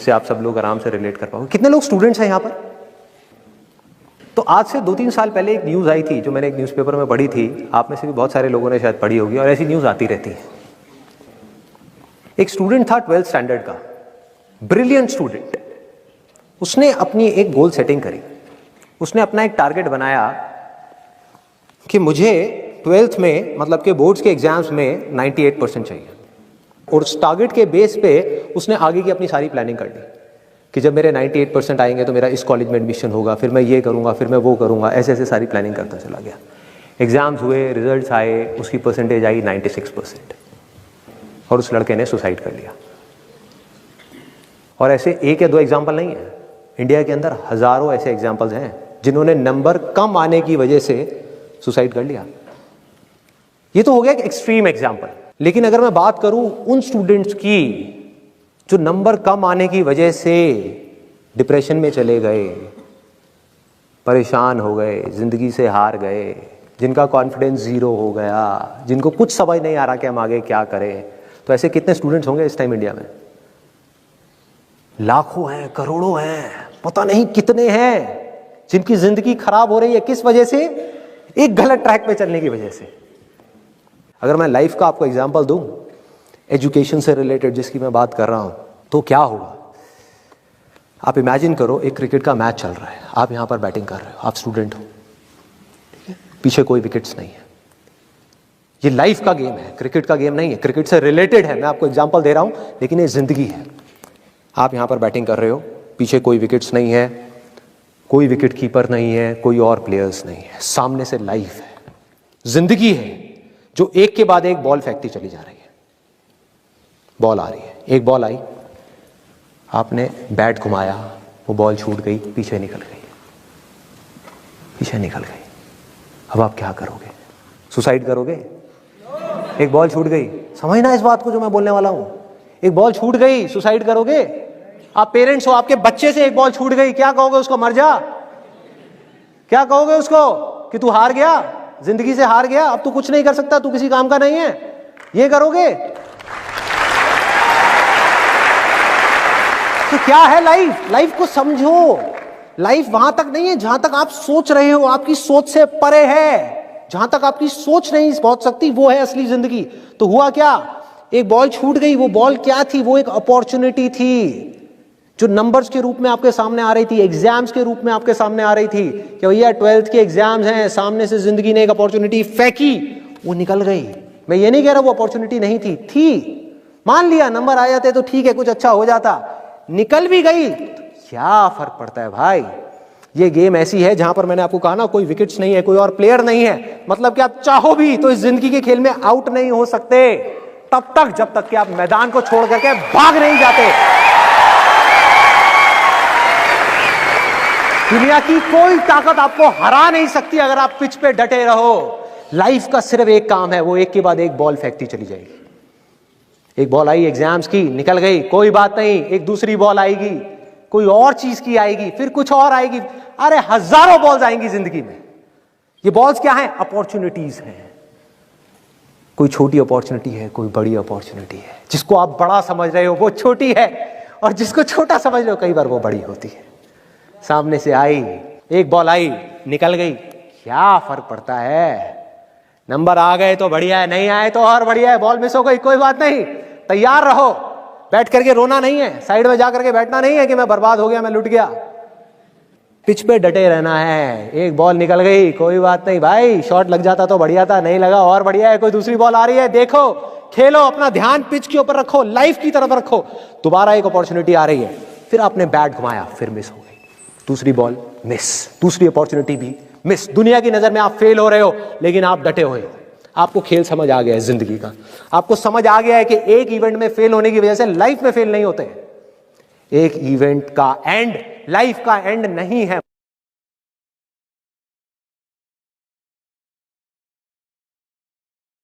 जिससे आप सब लोग आराम से रिलेट कर पाओगे। कितने लोग स्टूडेंट्स हैं यहाँ पर? तो आज से 2-3 साल पहले एक न्यूज़ आई थी जो मैंने एक न्यूज़पेपर में पढ़ी थी, आप में से भी बहुत सारे लोगों ने शायद पढ़ी होगी और ऐसी न्यूज़ आती रहती है। एक स्टूडेंट था 12th स्टैंडर्ड का, ब्रिलियंट स्टूडेंट। उसने अपनी एक गोल सेटिंग करी, उसने अपना एक टारगेट बनाया कि मुझे 12th में मतलब के बोर्ड्स के एग्जाम्स में 98% चाहिए, और उस टारगेट के बेस पे उसने आगे की अपनी सारी प्लानिंग कर ली कि जब मेरे 98% आएंगे तो मेरा इस कॉलेज में एडमिशन होगा, फिर मैं ये करूँगा, फिर मैं वो करूँगा, ऐसे ऐसे सारी प्लानिंग करता चला गया। एग्ज़ाम्स हुए, रिजल्ट्स आए, उसकी परसेंटेज आई 96% और उस लड़के ने सुसाइड कर लिया। और ऐसे एक या दो एग्जाम्पल नहीं है, इंडिया के अंदर हज़ारों ऐसे एग्जाम्पल्स हैं जिन्होंने नंबर कम आने की वजह से सुसाइड कर लिया। ये तो हो गया एक एक्सट्रीम एग्जाम्पल, लेकिन अगर मैं बात करूं उन स्टूडेंट्स की जो नंबर कम आने की वजह से डिप्रेशन में चले गए, परेशान हो गए, जिंदगी से हार गए, जिनका कॉन्फिडेंस जीरो हो गया, जिनको कुछ समझ नहीं आ रहा कि हम आगे क्या करें, तो ऐसे कितने स्टूडेंट्स होंगे इस टाइम इंडिया में? लाखों हैं, करोड़ों हैं, पता नहीं कितने हैं जिनकी जिंदगी खराब हो रही है। किस वजह से? एक गलत ट्रैक पे चलने की वजह से। अगर मैं लाइफ का आपको एग्जांपल दूं, एजुकेशन से रिलेटेड जिसकी मैं बात कर रहा हूं, तो क्या होगा? आप इमेजिन करो एक क्रिकेट का मैच चल रहा है, आप यहां पर बैटिंग कर रहे हो, आप स्टूडेंट हो, ठीक है, पीछे कोई विकेट्स नहीं है। ये लाइफ का गेम है, क्रिकेट का गेम नहीं है, क्रिकेट से रिलेटेड है, मैं आपको एग्जांपल दे रहा हूं, लेकिन ये जिंदगी है। आप यहां पर बैटिंग कर रहे हो, पीछे कोई विकेट्स नहीं है, कोई विकेट कीपर नहीं है, कोई और प्लेयर्स नहीं है, सामने से लाइफ है, जिंदगी है जो एक के बाद एक बॉल फेंकती चली जा रही है। बॉल आ रही है, एक बॉल आई, आपने बैट घुमाया, वो बॉल छूट गई, पीछे निकल गई, पीछे निकल गई। अब आप क्या करोगे? सुसाइड करोगे? एक बॉल छूट गई, समझना इस बात को जो मैं बोलने वाला हूं। एक बॉल छूट गई, सुसाइड करोगे? आप पेरेंट्स हो, आपके बच्चे से एक बॉल छूट गई, क्या कहोगे उसको? मर जा? क्या कहोगे उसको कि तू हार गया, जिंदगी से हार गया, अब तू कुछ नहीं कर सकता, तू किसी काम का नहीं है? ये करोगे? तो क्या है लाइफ? लाइफ को समझो। लाइफ वहां तक नहीं है जहां तक आप सोच रहे हो, आपकी सोच से परे है। जहां तक आपकी सोच नहीं पहुंच सकती वो है असली जिंदगी। तो हुआ क्या? एक बॉल छूट गई। वो बॉल क्या थी? वो एक अपॉर्चुनिटी थी जो नंबर्स के रूप में आपके सामने आ रही थी, एग्जाम्स के रूप में आपके सामने आ रही थी कि भैया 12th के एग्जाम्स हैं, सामने से जिंदगी ने एक अपॉर्चुनिटी फेंकी, वो निकल गई। मैं ये नहीं कह रहा वो अपॉर्चुनिटी नहीं थी, मान लिया नंबर आ जाते तो ठीक है, कुछ अच्छा हो जाता, निकल भी गई, क्या फर्क पड़ता है भाई? ये गेम ऐसी है जहां पर मैंने आपको कहा ना, कोई विकेट्स नहीं है, कोई और प्लेयर नहीं है, मतलब कि आप चाहो भी तो इस जिंदगी के खेल में आउट नहीं हो सकते तब तक जब तक कि आप मैदान को छोड़ करके भाग नहीं जाते। दुनिया की कोई ताकत आपको हरा नहीं सकती अगर आप पिच पे डटे रहो। लाइफ का सिर्फ एक काम है, वो एक के बाद एक बॉल फेंकती चली जाएगी। एक बॉल आई एग्जाम्स की, निकल गई, कोई बात नहीं, एक दूसरी बॉल आएगी, कोई और चीज की आएगी, फिर कुछ और आएगी। अरे हजारों बॉल्स आएंगी जिंदगी में। ये बॉल्स क्या हैं? अपॉर्चुनिटीज हैं। कोई छोटी अपॉर्चुनिटी है, कोई बड़ी अपॉर्चुनिटी है। जिसको आप बड़ा समझ रहे हो वो छोटी है, और जिसको छोटा समझ रहे हो कई बार वो बड़ी होती है। सामने से आई, एक बॉल आई, निकल गई, क्या फर्क पड़ता है? नंबर आ गए तो बढ़िया है, नहीं आए तो और बढ़िया है, बॉल मिस हो गई, कोई बात नहीं, तैयार रहो। बैठ करके रोना नहीं है, साइड में जाकर के बैठना नहीं है कि मैं बर्बाद हो गया, मैं लुट गया। पिच पे डटे रहना है। एक बॉल निकल गई, कोई बात नहीं भाई, शॉट लग जाता तो बढ़िया था, नहीं लगा और बढ़िया है, कोई दूसरी बॉल आ रही है, देखो, खेलो, अपना ध्यान पिच के ऊपर रखो, लाइफ की तरफ रखो। दोबारा एक अपॉर्चुनिटी आ रही है, फिर आपने बैट घुमाया, फिर मिस हो गई, दूसरी बॉल मिस, दूसरी अपॉर्चुनिटी भी मिस। दुनिया की नजर में आप फेल हो रहे हो, लेकिन आप डटे हुए हो। आपको खेल समझ आ गया है जिंदगी का, आपको समझ आ गया है कि एक इवेंट में फेल होने की वजह से लाइफ में फेल नहीं होते। एक इवेंट का एंड लाइफ का एंड नहीं है।